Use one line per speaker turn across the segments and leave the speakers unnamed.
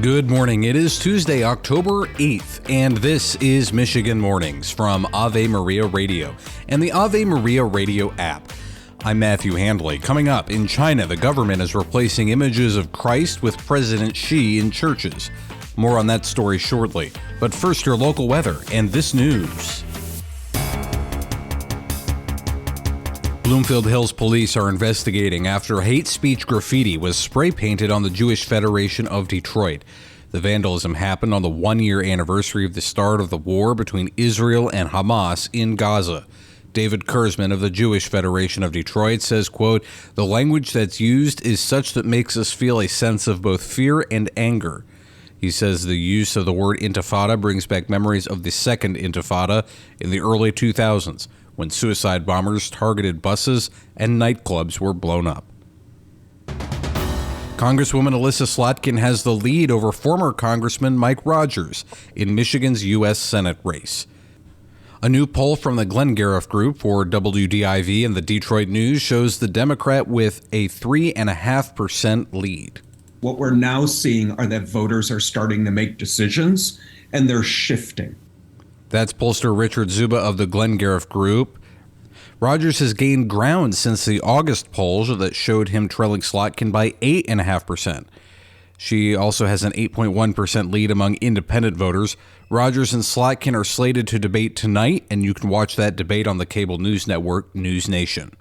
Good morning. It is Tuesday, October 8th, and this is Michigan Mornings from Ave Maria Radio and the Ave Maria Radio app. I'm Matthew Handley. Coming up, in China, the government is replacing images of Christ with President Xi in churches. More on that story shortly. But first, your local weather and this news. Bloomfield Hills police are investigating after hate speech graffiti was spray painted on the Jewish Federation of Detroit. The vandalism happened on the one-year anniversary of the start of the war between Israel and Hamas in Gaza. David Kurzman of the Jewish Federation of Detroit says, quote, "The language that's used is such that makes us feel a sense of both fear and anger." He says the use of the word intifada brings back memories of the second intifada in the early 2000s, when suicide bombers targeted buses and nightclubs were blown up. Congresswoman Elissa Slotkin has the lead over former Congressman Mike Rogers in Michigan's U.S. Senate race. A new poll from the Glengarriff Group for WDIV and the Detroit News shows the Democrat with a 3.5% lead.
What we're now seeing are that voters are starting to make decisions, and they're shifting.
That's pollster Richard Zuba of the Glengarriff Group. Rogers has gained ground since the August polls that showed him trailing Slotkin by 8.5%. She also has an 8.1% lead among independent voters. Rogers and Slotkin are slated to debate tonight, and you can watch that debate on the cable news network News Nation.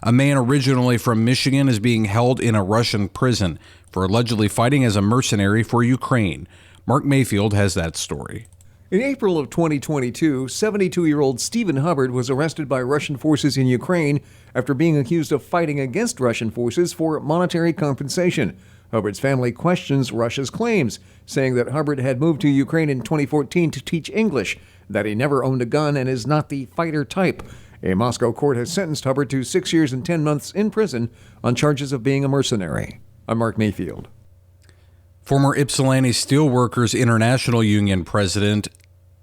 A man originally from Michigan is being held in a Russian prison for allegedly fighting as a mercenary for Ukraine. Mark Mayfield has that story.
In April of 2022, 72-year-old Stephen Hubbard was arrested by Russian forces in Ukraine after being accused of fighting against Russian forces for monetary compensation. Hubbard's family questions Russia's claims, saying that Hubbard had moved to Ukraine in 2014 to teach English, that he never owned a gun and is not the fighter type. A Moscow court has sentenced Hubbard to 6 years and 10 months in prison on charges of being a mercenary. I'm Mark Mayfield.
Former Ypsilanti Steelworkers International Union President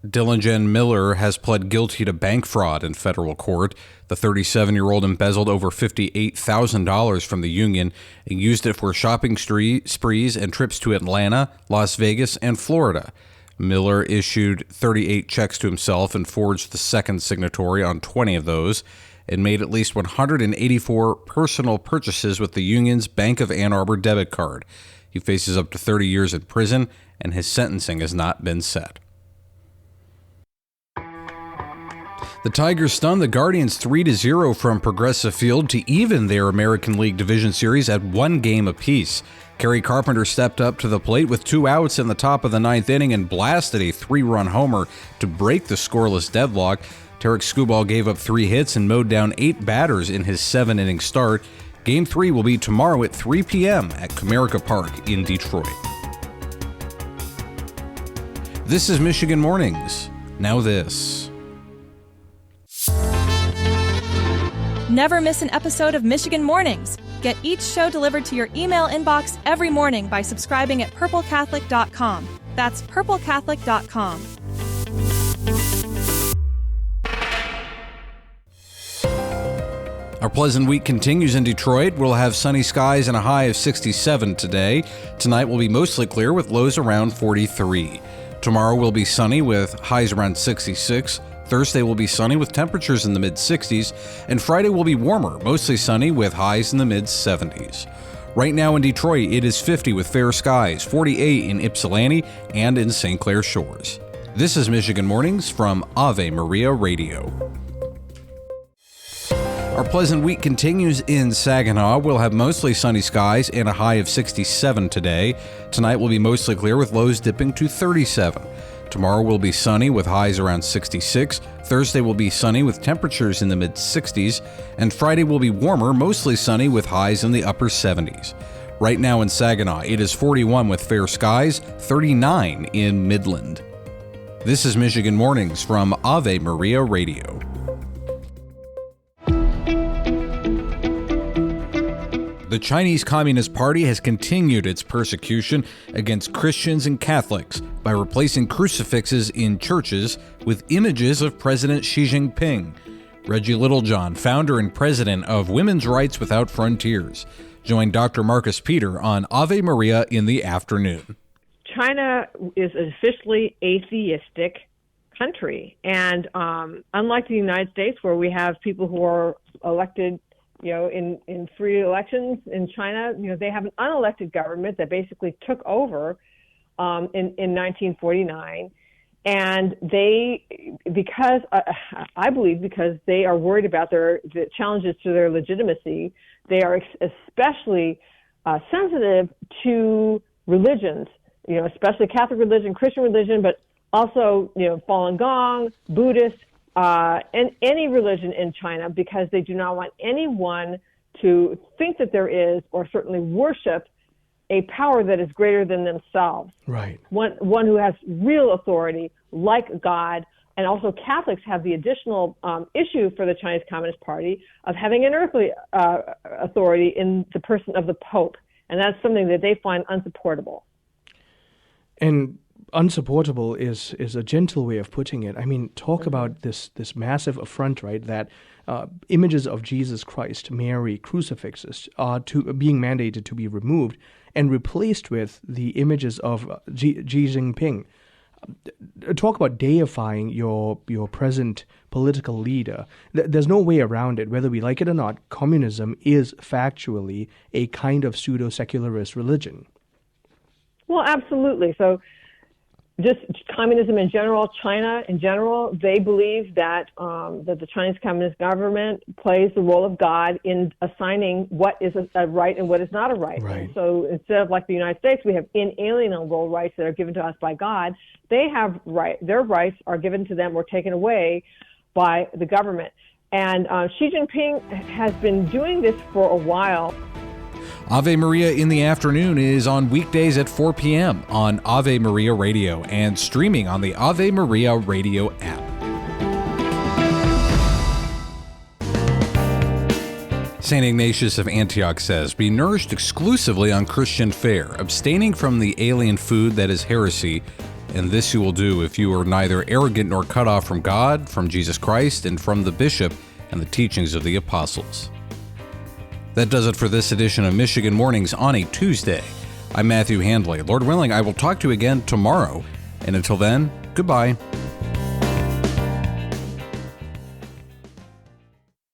Dillinger Miller has pled guilty to bank fraud in federal court. The 37-year-old embezzled over $58,000 from the union and used it for shopping sprees and trips to Atlanta, Las Vegas, and Florida. Miller issued 38 checks to himself and forged the second signatory on 20 of those, and made at least 184 personal purchases with the union's Bank of Ann Arbor debit card. He faces up to 30 years in prison, and his sentencing has not been set. The Tigers stunned the Guardians 3-0 from Progressive Field to even their American League Division Series at one game apiece. Kerry Carpenter stepped up to the plate with 2 outs in the top of the ninth inning and blasted a 3-run homer to break the scoreless deadlock. Tarek Skubal gave up 3 hits and mowed down 8 batters in his 7-inning start. Game 3 will be tomorrow at 3 p.m. at Comerica Park in Detroit. This is Michigan Mornings. Now this.
Never miss an episode of Michigan Mornings. Get each show delivered to your email inbox every morning by subscribing at purplecatholic.com. That's purplecatholic.com.
Our pleasant week continues in Detroit. We'll have sunny skies and a high of 67 today. Tonight will be mostly clear with lows around 43. Tomorrow will be sunny with highs around 66. Thursday will be sunny with temperatures in the mid-60s, and Friday will be warmer, mostly sunny with highs in the mid-70s. Right now in Detroit, it is 50 with fair skies, 48 in Ypsilanti and in St. Clair Shores. This is Michigan Mornings from Ave Maria Radio. Our pleasant week continues in Saginaw. We'll have mostly sunny skies and a high of 67 today. Tonight will be mostly clear with lows dipping to 37. Tomorrow will be sunny with highs around 66. Thursday will be sunny with temperatures in the mid-60s. And Friday will be warmer, mostly sunny with highs in the upper 70s. Right now in Saginaw, it is 41 with fair skies, 39 in Midland. This is Michigan Mornings from Ave Maria Radio. The Chinese Communist Party has continued its persecution against Christians and Catholics by replacing crucifixes in churches with images of President Xi Jinping. Reggie Littlejohn, founder and president of Women's Rights Without Frontiers, joined Dr. Marcus Peter on Ave Maria in the afternoon.
China is an officially atheistic country, and unlike the United States, where we have people who are elected, in free elections, in China, they have an unelected government that basically took over in 1949, and I believe because they are worried about the challenges to their legitimacy, they are especially sensitive to religions, especially Catholic religion, Christian religion, but also, Falun Gong, Buddhist, and any religion in China, because they do not want anyone to think that there is, or certainly worship, a power that is greater than themselves.
Right.
One who has real authority, like God. And also Catholics have the additional issue for the Chinese Communist Party of having an earthly authority in the person of the Pope. And that's something that they find unsupportable.
And unsupportable is a gentle way of putting it. I mean, talk about this massive affront, right? That images of Jesus Christ, Mary, crucifixes are being mandated to be removed and replaced with the images of Xi Jinping. Talk about deifying your present political leader. There's no way around it. Whether we like it or not, communism is factually a kind of pseudo-secularist religion.
Well, absolutely. So just communism in general, China in general, they believe that that the Chinese Communist government plays the role of God in assigning what is a right and what is not a right.
Right.
And so instead of like the United States, we have inalienable rights that are given to us by God. They have their rights are given to them or taken away by the government. And Xi Jinping has been doing this for a while.
Ave Maria in the Afternoon is on weekdays at 4 p.m. on Ave Maria Radio and streaming on the Ave Maria Radio app. St. Ignatius of Antioch says, "Be nourished exclusively on Christian fare, abstaining from the alien food that is heresy, and this you will do if you are neither arrogant nor cut off from God, from Jesus Christ, and from the bishop and the teachings of the apostles." That does it for this edition of Michigan Mornings on a Tuesday. I'm Matthew Handley. Lord willing, I will talk to you again tomorrow. And until then, goodbye.